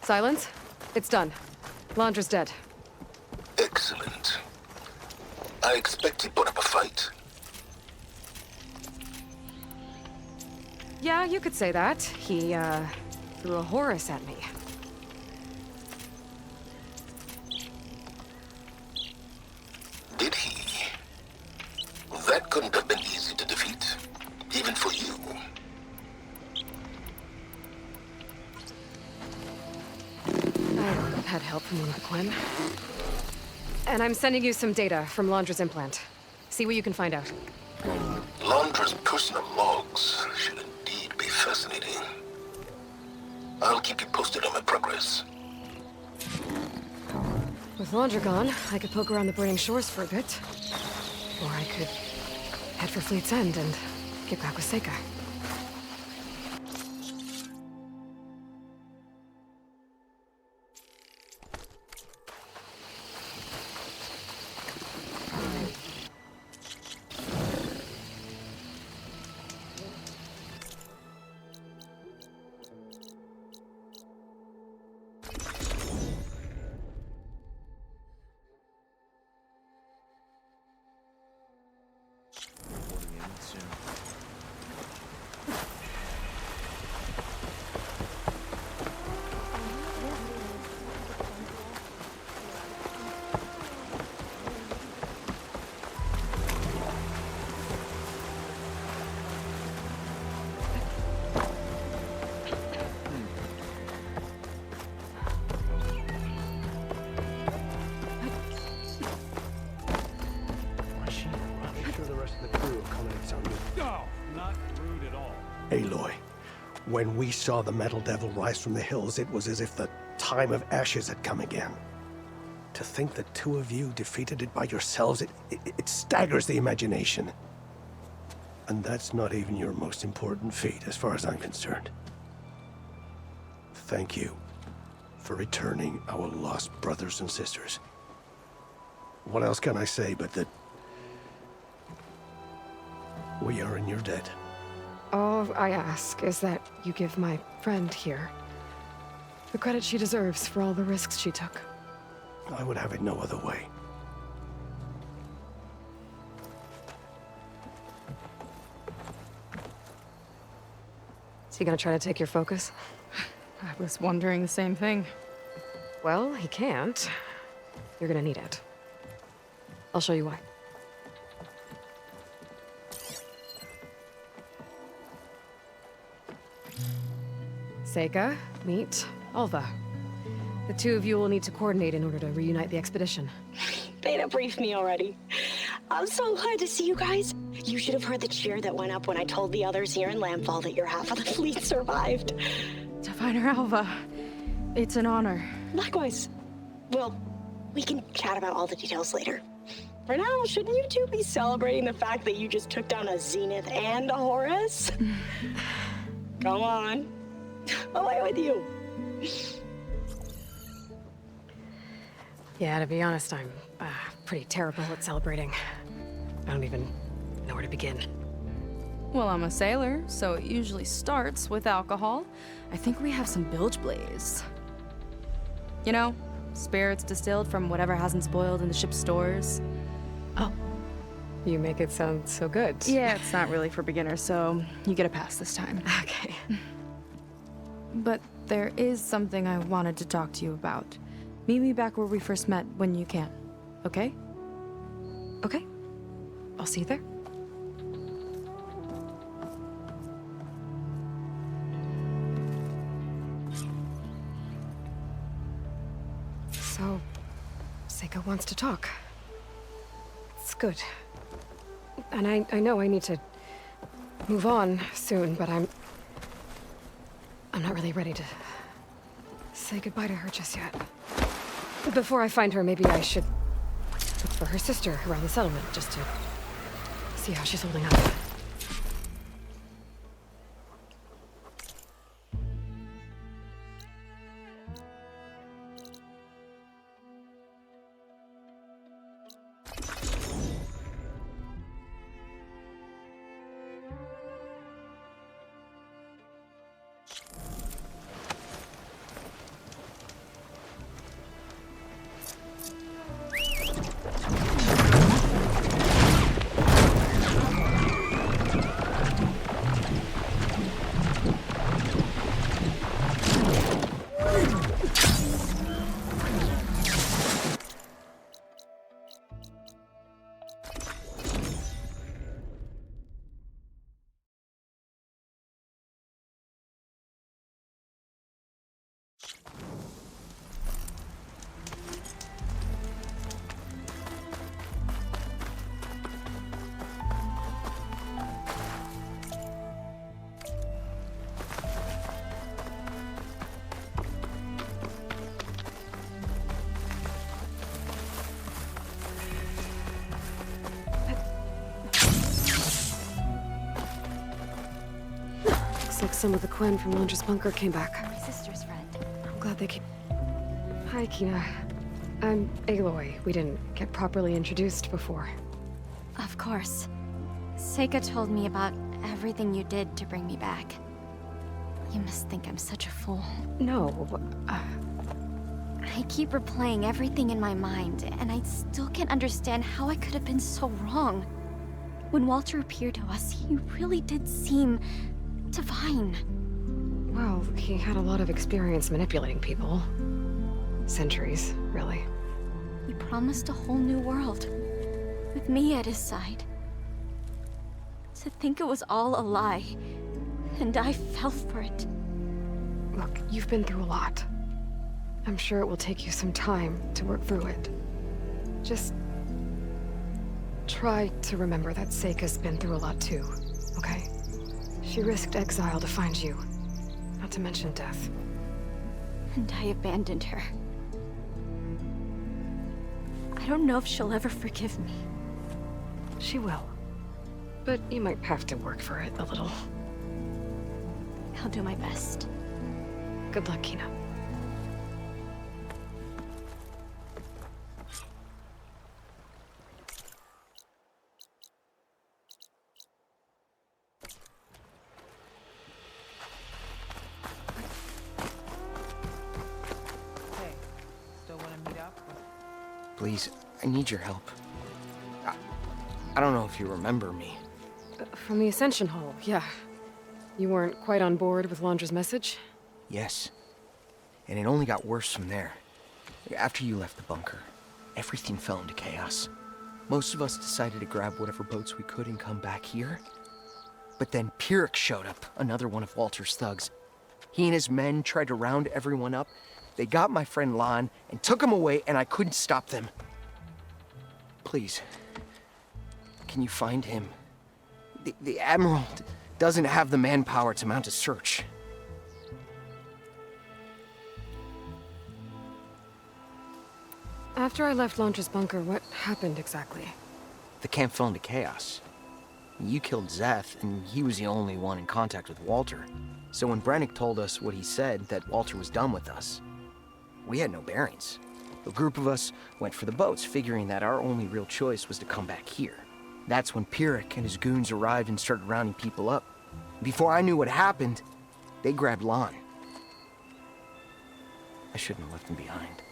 Silence. It's done. Londra's dead. Excellent. I expect he put up a fight. Yeah, you could say that. He, threw a Horus at me. Did he? That couldn't have been easy to defeat, even for you. I had help from one of the Quen. And I'm sending you some data from Londra's implant. See what you can find out. Londra's personal logs should indeed be fascinating. I'll keep you posted on my progress. With Londra gone, I could poke around the burning shores for a bit. Or I could head for Fleet's End and get back with Seika. Aloy, when we saw the Metal Devil rise from the hills, it was as if the time of ashes had come again. To think the two of you defeated it by yourselves, it staggers the imagination. And that's not even your most important feat, as far as I'm concerned. Thank you for returning our lost brothers and sisters. What else can I say but that we are in your debt? All I ask is that you give my friend here the credit she deserves for all the risks she took. I would have it no other way. Is he gonna try to take your focus? I was wondering the same thing. Well, he can't. You're gonna need it. I'll show you why. Seika, meet Alva. The two of you will need to coordinate in order to reunite the expedition. Beta briefed me already. I'm so glad to see you guys. You should have heard the cheer that went up when I told the others here in Landfall that your half of the fleet survived. Diviner Alva, it's an honor. Likewise. Well, we can chat about all the details later. For now, shouldn't you two be celebrating the fact that you just took down a Zenith and a Horus? Come on. Away with you. Yeah, to be honest, I'm pretty terrible at celebrating. I don't even know where to begin. Well, I'm a sailor, so it usually starts with alcohol. I think we have some bilge blaze. You know, spirits distilled from whatever hasn't spoiled in the ship's stores. Oh. You make it sound so good. Yeah, it's not really for beginners, so you get a pass this time. Okay. But there is something I wanted to talk to you about. Meet me back where we first met when you can, okay? Okay. I'll see you there. So, Seika wants to talk. It's good. And I know I need to move on soon, but I'm not really ready to say goodbye to her just yet. Before I find her, maybe I should look for her sister around the settlement, just to see how she's holding up. Looks like some of the Quen from Londra's bunker came back. My sister's friend. I'm glad they came. Hi, Kina. I'm Aloy. We didn't get properly introduced before. Of course. Seika told me about everything you did to bring me back. You must think I'm such a fool. No, I keep replaying everything in my mind, and I still can't understand how I could have been so wrong. When Walter appeared to us, he really did seem divine. well, he had a lot of experience manipulating people. Centuries, really. He promised a whole new world, with me at his side. To think it was all a lie, and I fell for it. Look, you've been through a lot. I'm sure it will take you some time to work through it. Just try to remember that Seika's been through a lot too, okay? She risked exile to find you, not to mention death. And I abandoned her. I don't know if she'll ever forgive me. She will. But you might have to work for it a little. I'll do my best. Good luck, Kina. Hey, still want to meet up? Please, I need your help. I don't know if you remember me. From the Ascension Hall, yeah. You weren't quite on board with Londra's message? Yes. And it only got worse from there. After you left the bunker, everything fell into chaos. Most of us decided to grab whatever boats we could and come back here. But then Pyrrhic showed up, another one of Walter's thugs. He and his men tried to round everyone up. They got my friend Lon and took him away, and I couldn't stop them. Please, can you find him? The Admiral doesn't have the manpower to mount a search. After I left Londra's bunker, what happened exactly? The camp fell into chaos. You killed Zeth, and he was the only one in contact with Walter. So when Brennick told us what he said, that Walter was done with us, we had no bearings. A group of us went for the boats, figuring that our only real choice was to come back here. That's when Pyrrhic and his goons arrived and started rounding people up. Before I knew what happened, they grabbed Lon. I shouldn't have left him behind.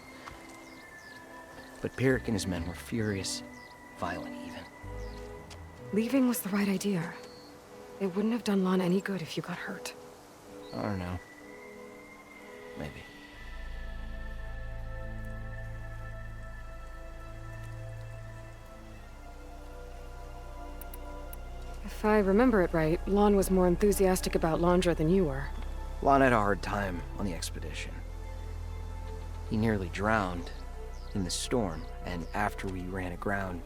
But Pyrrhic and his men were furious, violent even. Leaving was the right idea. It wouldn't have done Lon any good if you got hurt. I don't know. Maybe. If I remember it right, Lon was more enthusiastic about Londra than you were. Lon had a hard time on the expedition. He nearly drowned in the storm, and after we ran aground,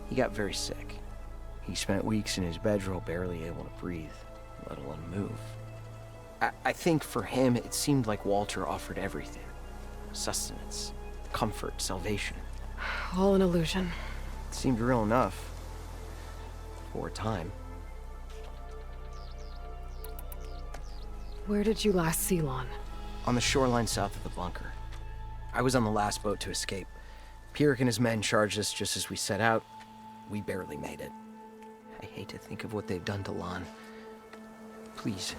he got very sick. He spent weeks in his bedroll, barely able to breathe, let alone move. I think for him, it seemed like Walter offered everything. Sustenance, comfort, salvation. All an illusion. It seemed real enough. For a time. Where did you last see Lon? On the shoreline south of the bunker. I was on the last boat to escape. Pyrrhic and his men charged us just as we set out. We barely made it. I hate to think of what they've done to Lon. Please,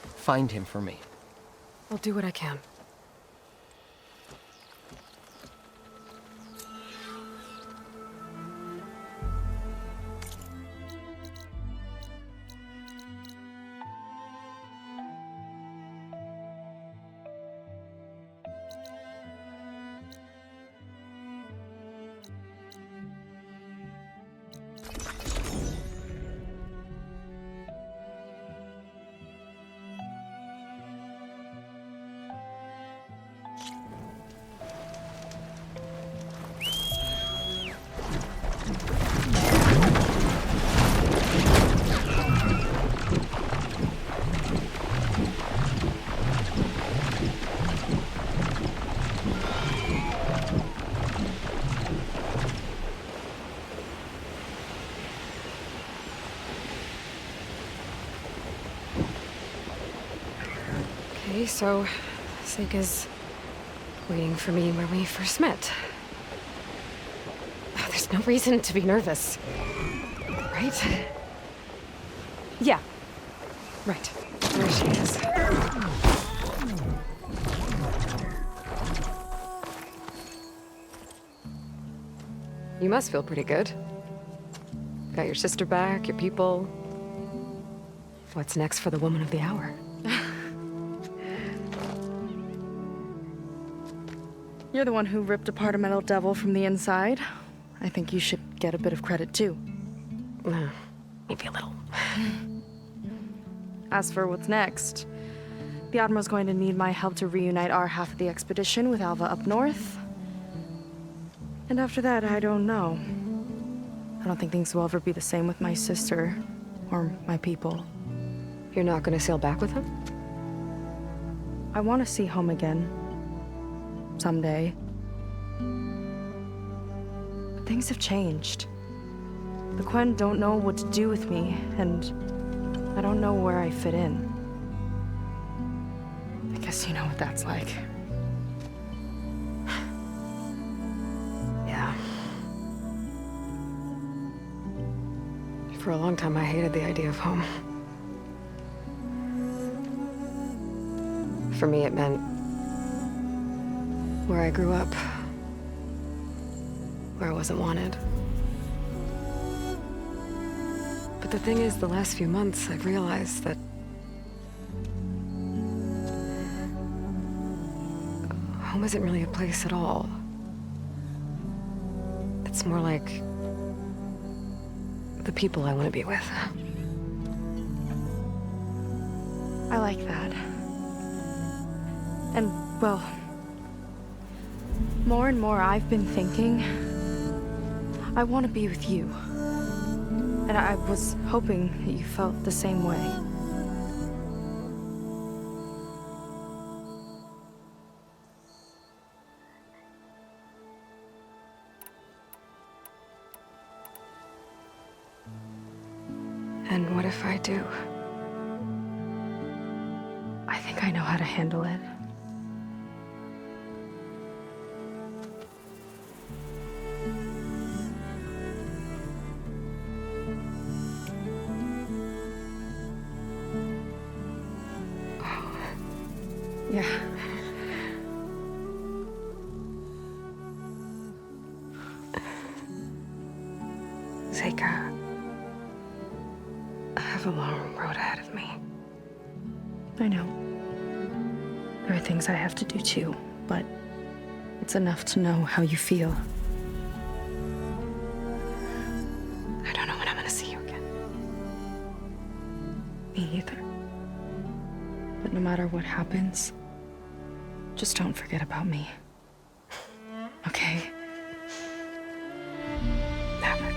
find him for me. I'll do what I can. Okay, so Seika's waiting for me where we first met. There's no reason to be nervous, right? Yeah, right. There she is. You must feel pretty good. Got your sister back, your people. What's next for the woman of the hour? You're the one who ripped apart a metal devil from the inside. I think you should get a bit of credit, too. Maybe a little. As for what's next, the Admiral's going to need my help to reunite our half of the expedition with Alva up north. And after that, I don't know. I don't think things will ever be the same with my sister, or my people. You're not gonna sail back with him? I want to see home again. Someday. But things have changed. The Quen don't know what to do with me, and I don't know where I fit in. I guess you know what that's like. Yeah. For a long time, I hated the idea of home. For me, it meant where I grew up, where I wasn't wanted. But the thing is, the last few months, I've realized that home isn't really a place at all. It's more like the people I want to be with. I like that. And, well, more and more I've been thinking, I want to be with you. And I was hoping that you felt the same way. And what if I do? I think I know how to handle it. Yeah. Seika, I have a long road ahead of me. I know. There are things I have to do too, but it's enough to know how you feel. I don't know when I'm gonna see you again. Me either. But no matter what happens, just don't forget about me. Okay? Never.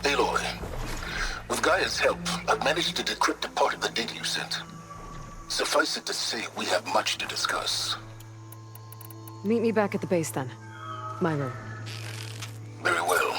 Aloy, with Gaia's help, I've managed to decrypt a part of the data you sent. Suffice it to say, we have much to discuss. Meet me back at the base then. My room. Very well.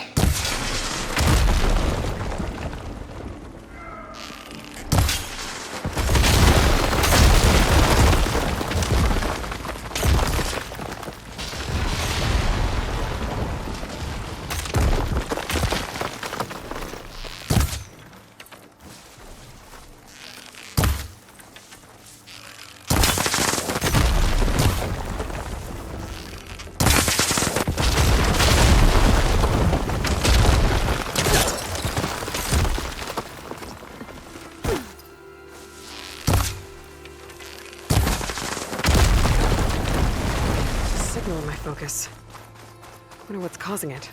focus. Wonder what's causing it.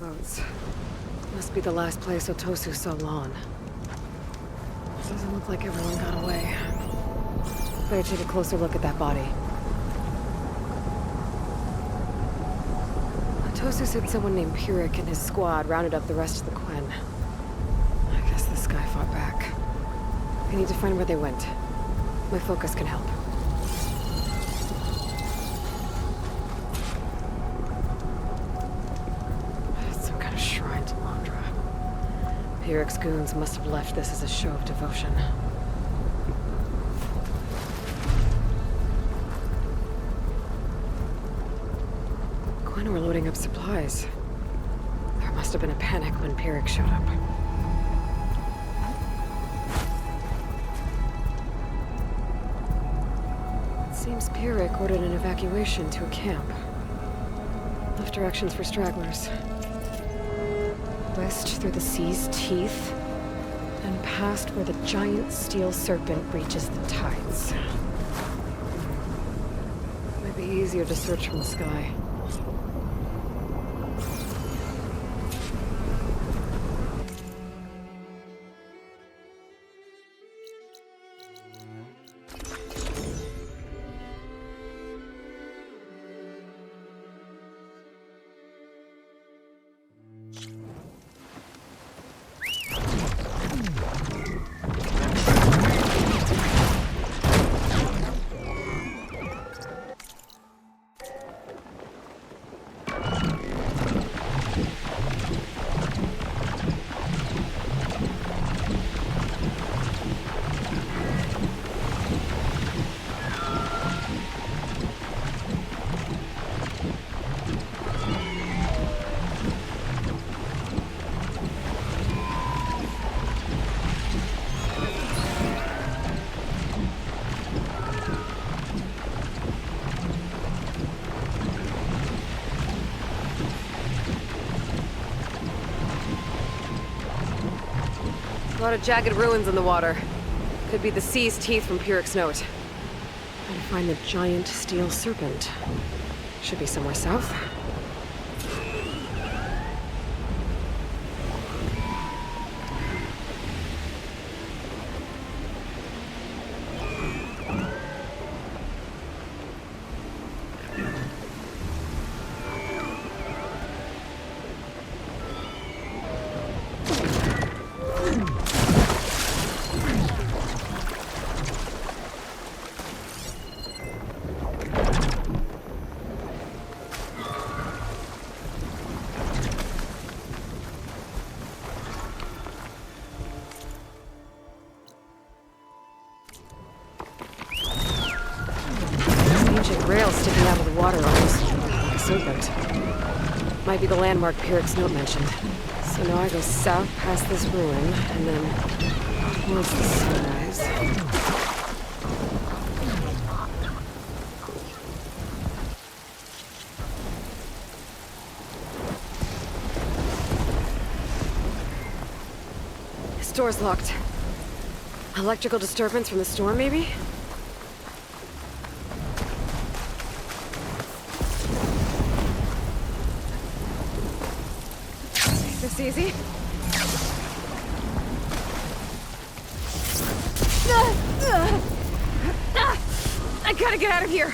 Boats. Must be the last place Otosu saw Lon. Doesn't look like everyone got away. Better take a closer look at that body. Otosu said someone named Pyrrhic and his squad rounded up the rest of the Quen. I guess this guy fought back. I need to find where they went. My focus can help. Pyrrhic's goons must have left this as a show of devotion. Quen were loading up supplies. There must have been a panic when Pyrrhic showed up. It seems Pyrrhic ordered an evacuation to a camp. Left directions for stragglers. West through the sea's teeth, and past where the giant steel serpent reaches the tides. Might be easier to search from the sky. A lot of jagged ruins in the water. Could be the sea's teeth from Pyrrhic's note. Gotta find the giant steel serpent. Should be somewhere south. Rails sticking out of the water almost like a serpent. Might be the landmark Pyrrhic's note mentioned. So now I go south past this ruin, and then towards the sunrise. This door's locked. Electrical disturbance from the storm, maybe? This easy? I gotta get out of here!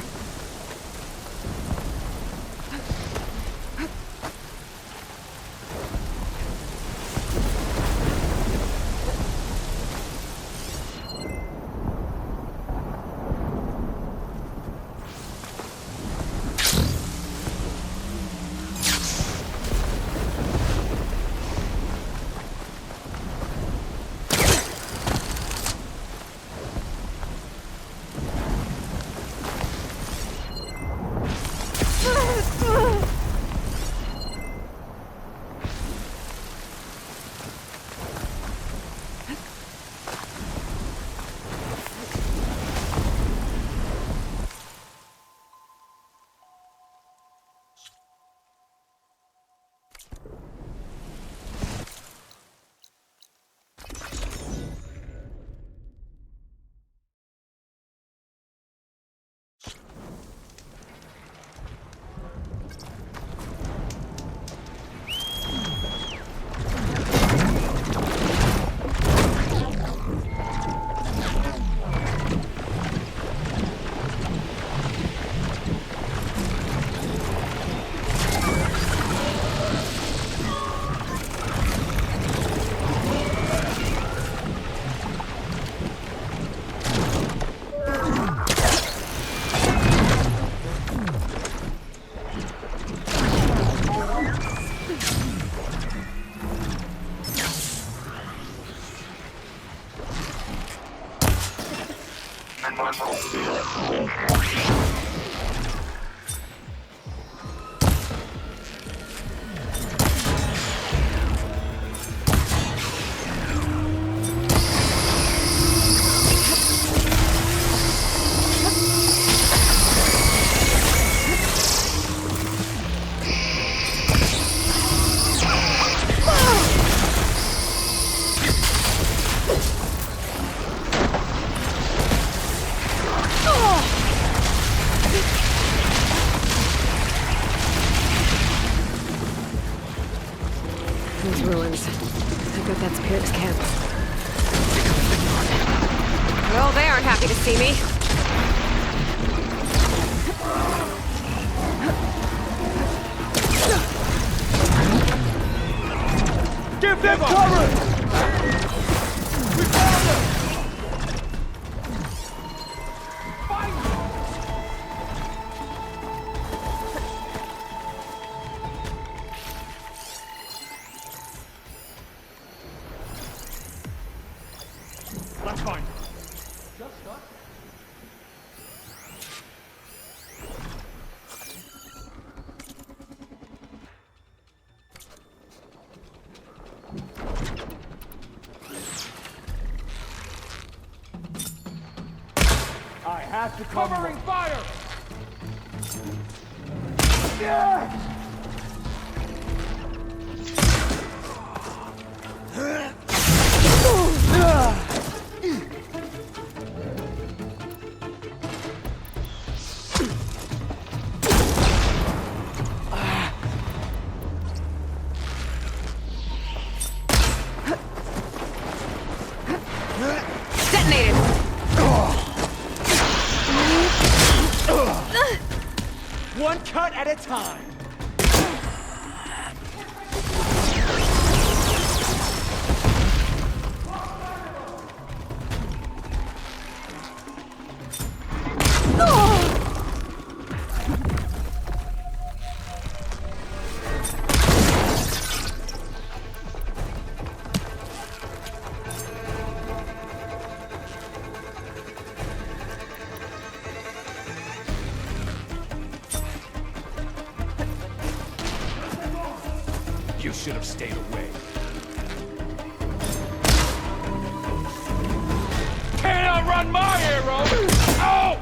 Those ruins. I bet that's Pierre's camp. Well, they aren't happy to see me. Give them cover! We found them! Let's find them. Just us? I have to covering fire! Yeah! Detonated! One cut at a time! You should have stayed away. Can't outrun my arrow! Oh!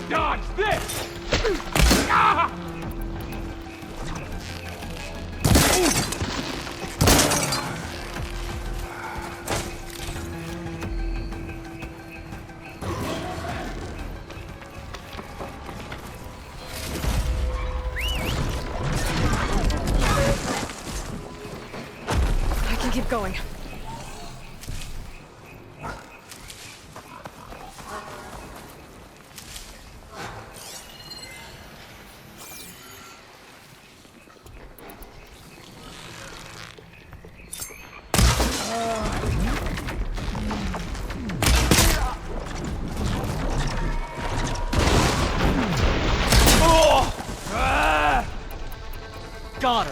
Dodge this! Ah! I can keep going. daughter.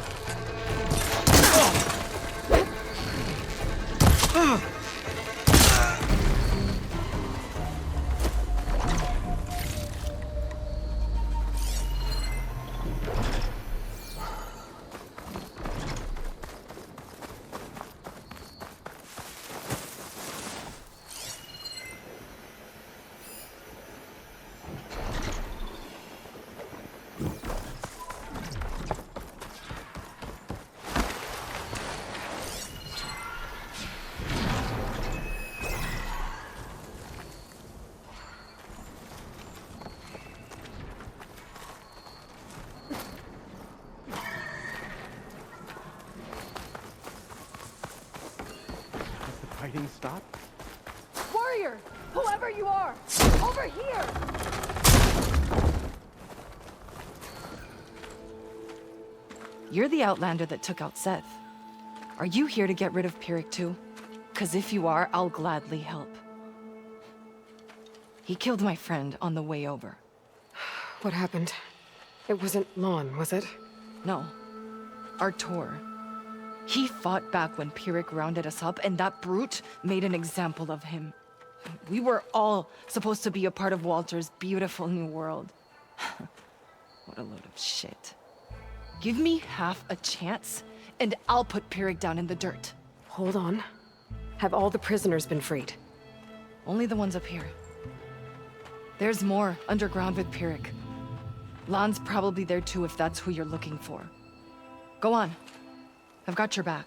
Fighting stop? Warrior! Whoever you are! Over here! You're the Outlander that took out Seth. Are you here to get rid of Pyrrhic too? 'Cause if you are, I'll gladly help. He killed my friend on the way over. What happened? It wasn't Lon, was it? No. Artur. He fought back when Pyrrhic rounded us up, and that brute made an example of him. We were all supposed to be a part of Walter's beautiful new world. What a load of shit. Give me half a chance, and I'll put Pyrrhic down in the dirt. Hold on. Have all the prisoners been freed? Only the ones up here. There's more underground with Pyrrhic. Lon's probably there too if that's who you're looking for. Go on. I've got your back.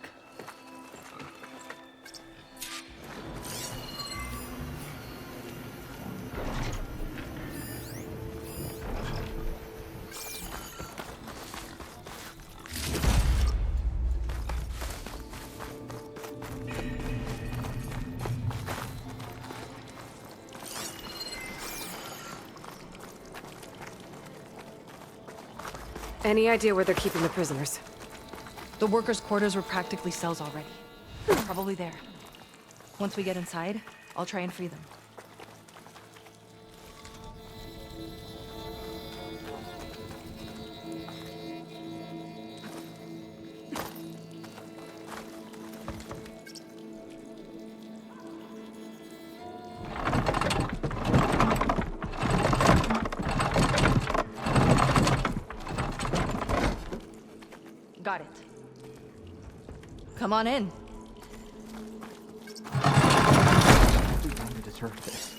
Any idea where they're keeping the prisoners? The workers' quarters were practically cells already. Probably there. Once we get inside, I'll try and free them. Got it. Come on in. We want to deter this.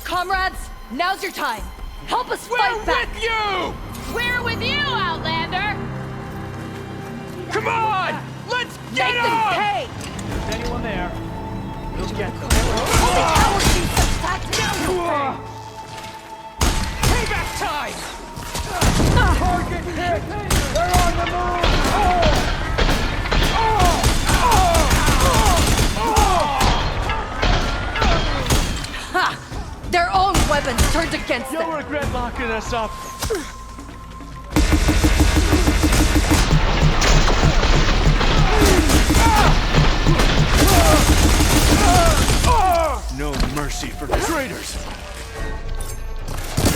Comrades, now's your time. Help us fight back. With you! We're with you, Outlander! Come on! Let's get Make them up! pay! Is anyone there? We'll get them. Only cowards use such tactics. Payback time! Target hit! They're on the move! Ha! Their own weapons turned against You'll them. regret locking us up. No mercy for traitors!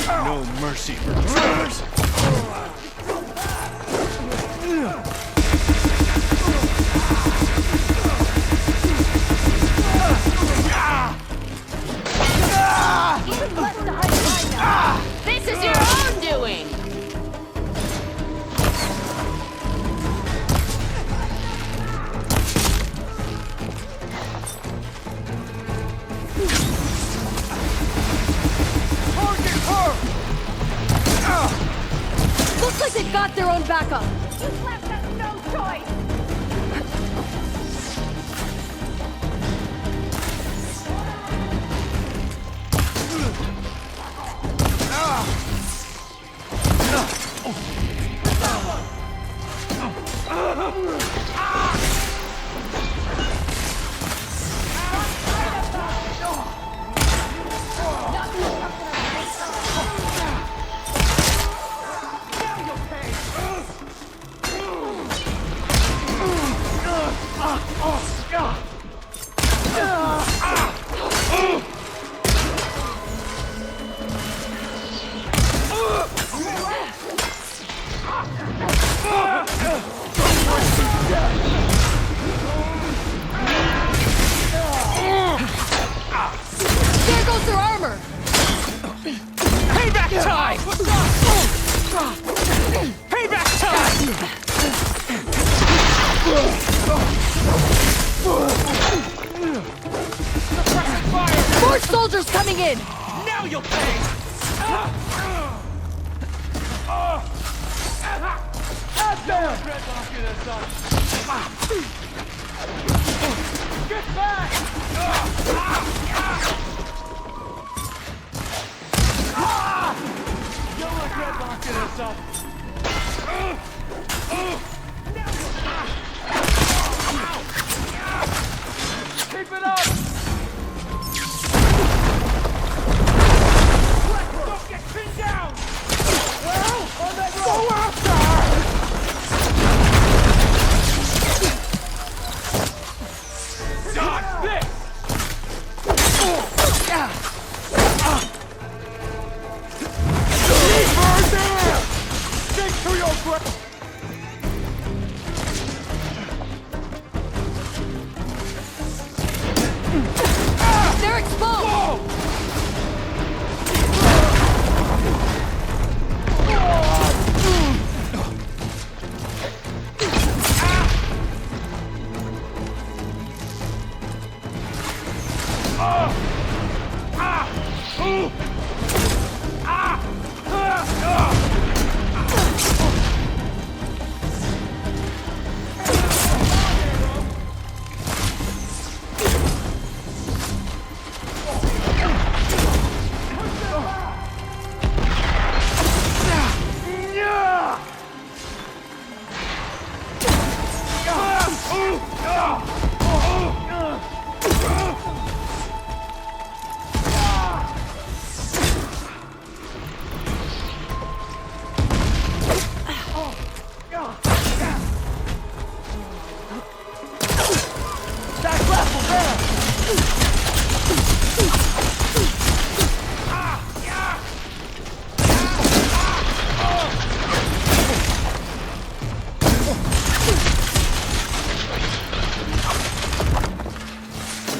No mercy for traitors! This is your own doing! Looks like they've got their own backup. You left us no choice! in! Now you'll pay! At them! Get back! You'll regret locking us up. Keep it up! Don't get pinned down! Well, on that road! Go after! Dodge this! Burn there! Stick to your grip! They're exposed! Whoa!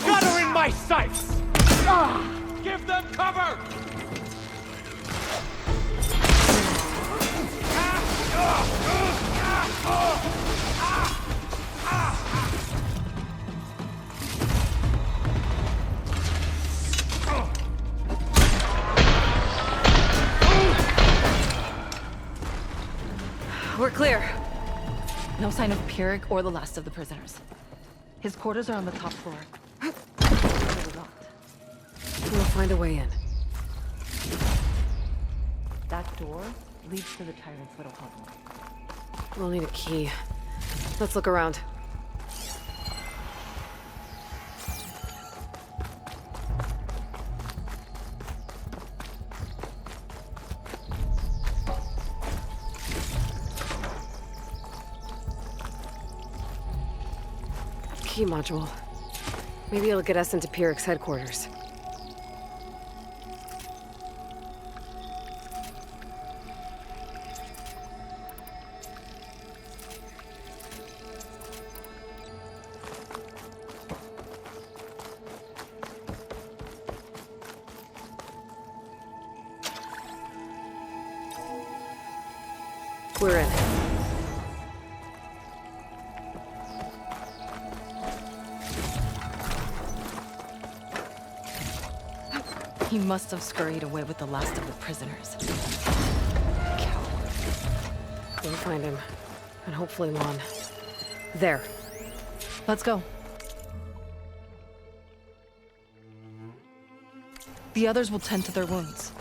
Got her in my sights! Give them cover! We're clear. No sign of Pyrrhic or the last of the prisoners. His quarters are on the top floor. We'll find a way in. That door leads to the tyrant's little hovel. We'll need a key. Let's look around. Key module. Maybe it'll get us into Pyrrhic's headquarters. We're in. He must have scurried away with the last of the prisoners. Coward. We'll find him. And hopefully Lon. There. Let's go. The others will tend to their wounds.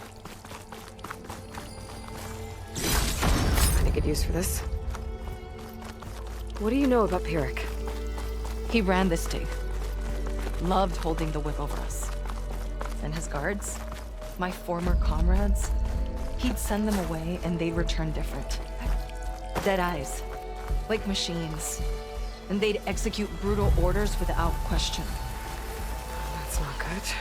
I could use for this. What do you know about Pyrrhic? He ran this dig. Loved holding the whip over us. And his guards, my former comrades, he'd send them away and they'd return different. Dead eyes, like machines. And they'd execute brutal orders without question. That's not good.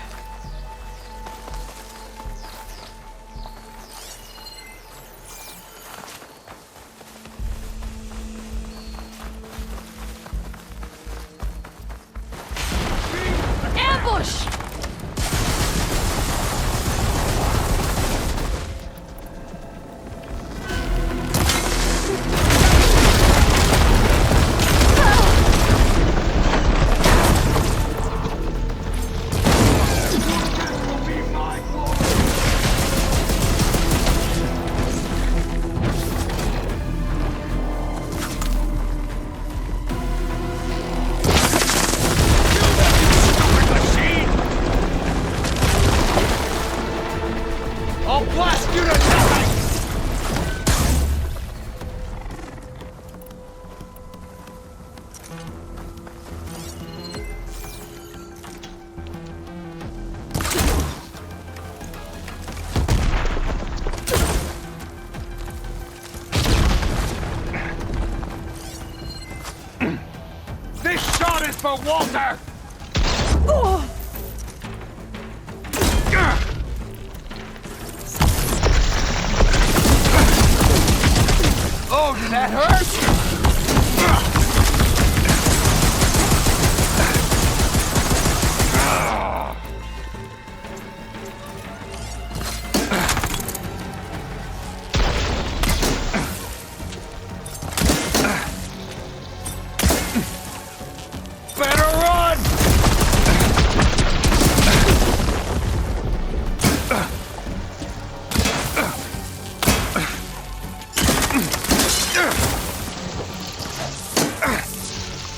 Ambush! Will be mine! for Walter! Oh, did that hurt? Better run!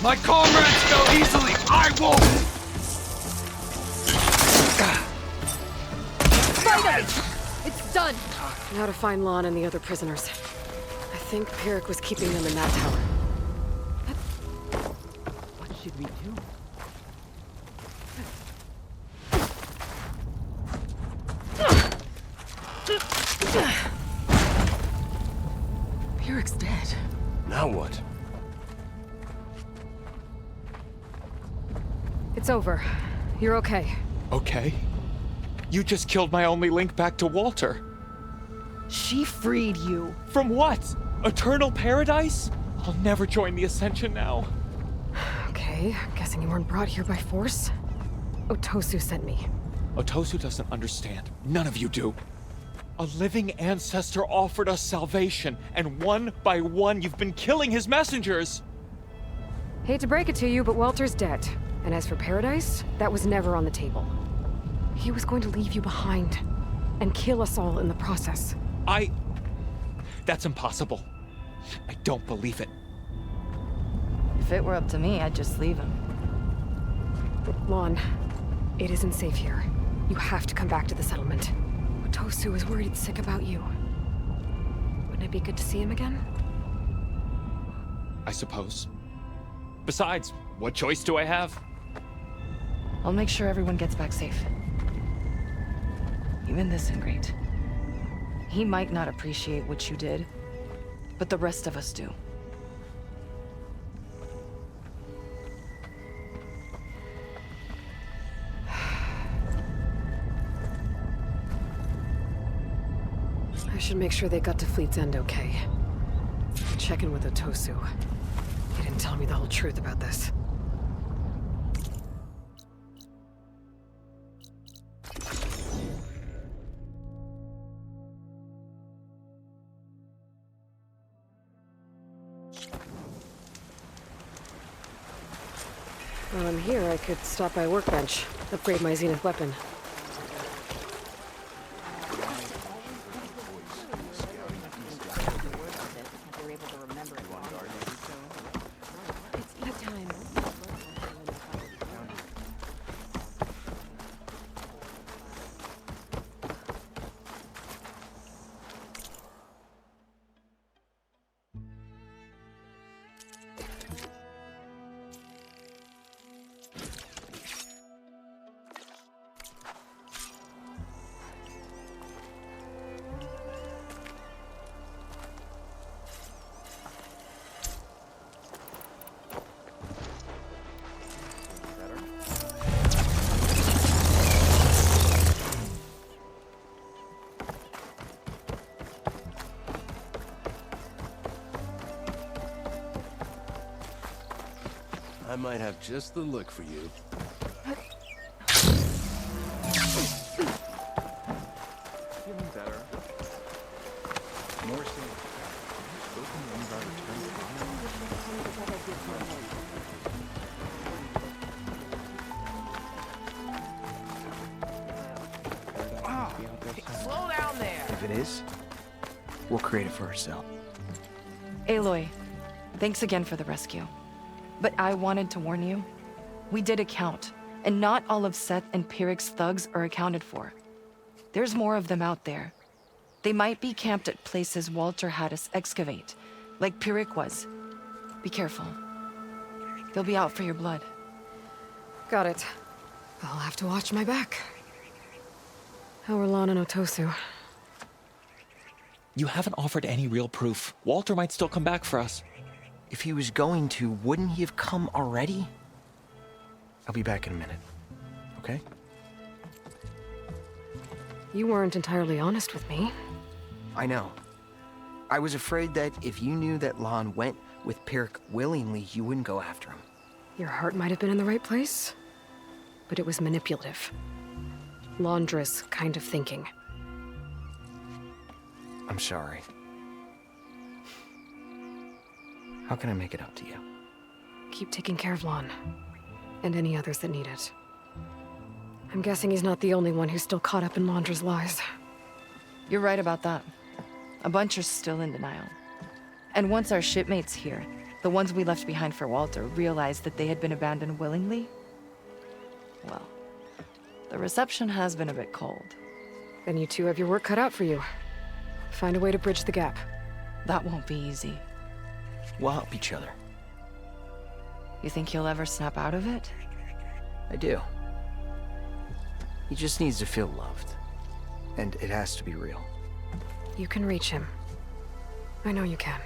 My comrades fell easily. I won't. Finally! It's done! Now to find Lon and the other prisoners. I think Pyrrhic was keeping them in that tower. What should we do? Pyrrhic's dead. Now what? It's over. You're okay. Okay. You just killed my only link back to Walter. She freed you. From what? Eternal paradise? I'll never join the Ascension now. Okay, I'm guessing you weren't brought here by force. Otosu sent me. Otosu doesn't understand. None of you do. A living ancestor offered us salvation, and one by one you've been killing his messengers! Hate to break it to you, but Walter's dead. And as for paradise, that was never on the table. He was going to leave you behind and kill us all in the process. That's impossible. I don't believe it. If it were up to me, I'd just leave him. Lon, it isn't safe here. You have to come back to the settlement. Otosu is worried sick about you. Wouldn't it be good to see him again? I suppose. Besides, what choice do I have? I'll make sure everyone gets back safe. Even this ingrate. He might not appreciate what you did, but the rest of us do. I should make sure they got to Fleet's End okay. Check in with Otosu. He didn't tell me the whole truth about this. While I'm here, I could stop by Workbench, upgrade my Zenith weapon. I might have just the look for you. Feeling better. More safe. Spoken wings are Slow down there. If it is, we'll create it for ourselves. Aloy, thanks again for the rescue. But I wanted to warn you. We did a count, and not all of Seth and Pyrrhic's thugs are accounted for. There's more of them out there. They might be camped at places Walter had us excavate, like Pyrrhic was. Be careful. They'll be out for your blood. Got it. I'll have to watch my back. How are Lon and Otosu? You haven't offered any real proof. Walter might still come back for us. If he was going to, wouldn't he have come already? I'll be back in a minute, okay? You weren't entirely honest with me. I know. I was afraid that if you knew that Lon went with Pirk willingly, you wouldn't go after him. Your heart might have been in the right place, but it was manipulative. Laundress kind of thinking. I'm sorry. How can I make it up to you? Keep taking care of Lon, and any others that need it. I'm guessing he's not the only one who's still caught up in Laundra's lies. You're right about that. A bunch are still in denial. And once our shipmates here, the ones we left behind for Walter, realized that they had been abandoned willingly, well, the reception has been a bit cold. Then you two have your work cut out for you. Find a way to bridge the gap. That won't be easy. We'll help each other. You think he'll ever snap out of it? I do. He just needs to feel loved. And it has to be real. You can reach him. I know you can.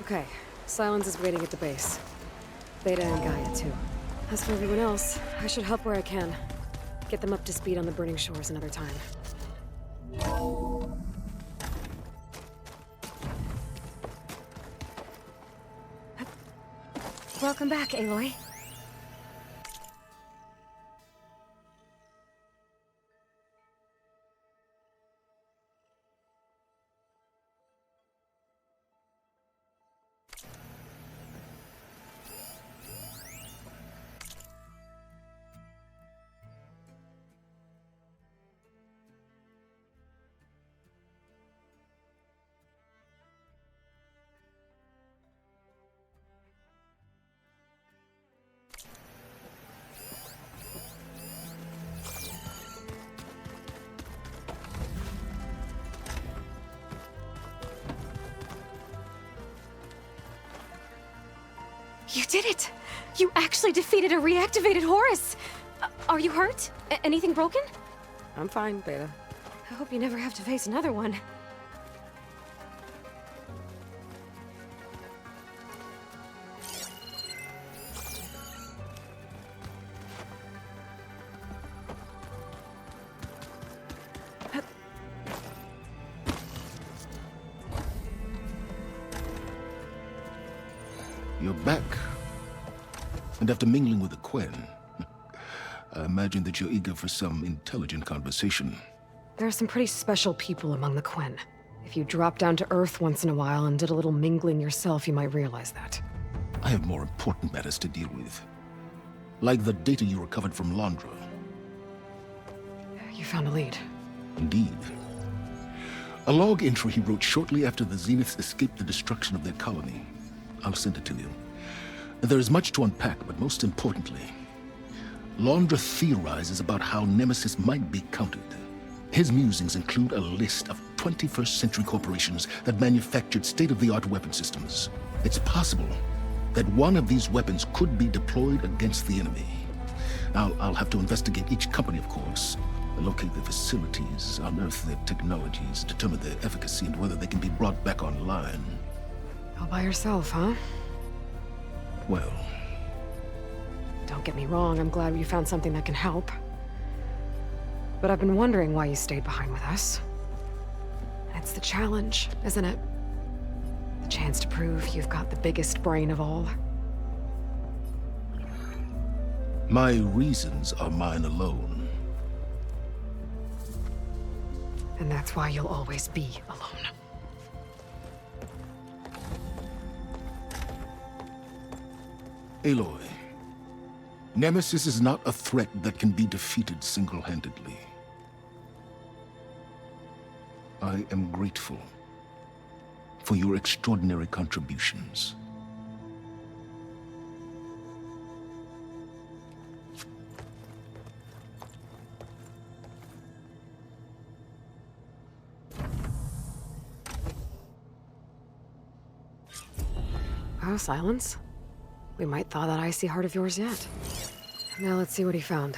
Okay, Silence is waiting at the base. Beta and Gaia, too. As for everyone else, I should help where I can. Get them up to speed on the burning shores another time. Welcome back, Aloy. You did it! You actually defeated a reactivated Horus! Are you hurt? Anything broken? I'm fine, Beta. I hope you never have to face another one. You're back. And after mingling with the Quen, I imagine that you're eager for some intelligent conversation. There are some pretty special people among the Quen. If you dropped down to Earth once in a while and did a little mingling yourself, you might realize that. I have more important matters to deal with. Like the data you recovered from Londra. You found a lead. Indeed. A log entry he wrote shortly after the Zeniths escaped the destruction of their colony. I'll send it to you. There is much to unpack, but most importantly, Londra theorizes about how Nemesis might be countered. His musings include a list of 21st century corporations that manufactured state-of-the-art weapon systems. It's possible that one of these weapons could be deployed against the enemy. I'll have to investigate each company, of course, locate their facilities, unearth their technologies, determine their efficacy and whether they can be brought back online. All by yourself, huh? Well... Don't get me wrong, I'm glad you found something that can help. But I've been wondering why you stayed behind with us. It's the challenge, isn't it? The chance to prove you've got the biggest brain of all. My reasons are mine alone. And that's why you'll always be alone. Aloy, Nemesis is not a threat that can be defeated single-handedly. I am grateful for your extraordinary contributions. Oh, Silence? We might thaw that icy heart of yours yet. Now let's see what he found.